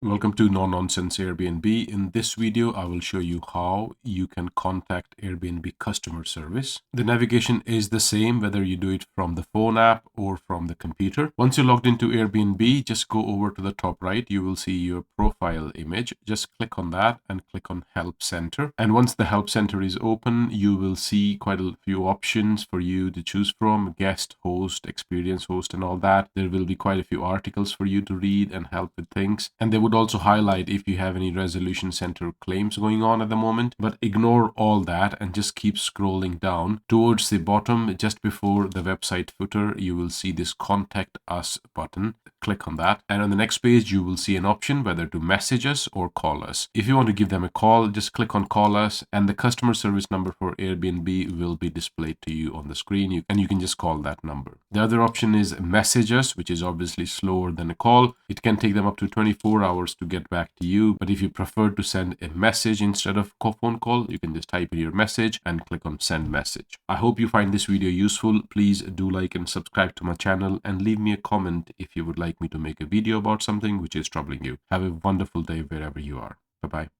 Welcome to No Nonsense Airbnb. In this video, I will show you how you can contact Airbnb customer service. The navigation is the same whether you do it from the phone app or from the computer. Once you're logged into Airbnb, just go over to the top right. You will see your profile image. Just click on that and click on Help Center. And once the Help Center is open, you will see quite a few options for you to choose from: guest, host, experience host, and all that. There will be quite a few articles for you to read and help with things. And they would also highlight if you have any resolution center claims going on at the moment, but ignore all that and just keep scrolling down. Towards the bottom, just before the website footer, you will see this Contact Us button. Click on that, and on the next page you will see an option whether to message us or call us. If you want to give them a call, just click on Call Us, and the customer service number for Airbnb will be displayed to you on the screen, and you can just call that number. The other option is Message Us, which is obviously slower than a call. It can take them up to 24 hours to get back to you, but if you prefer to send a message instead of phone call, you can just type in your message and click on Send Message. I hope you find this video useful. Please do like and subscribe to my channel, and leave me a comment if you would like me to make a video about something which is troubling you. Have a wonderful day wherever you are. Bye-bye.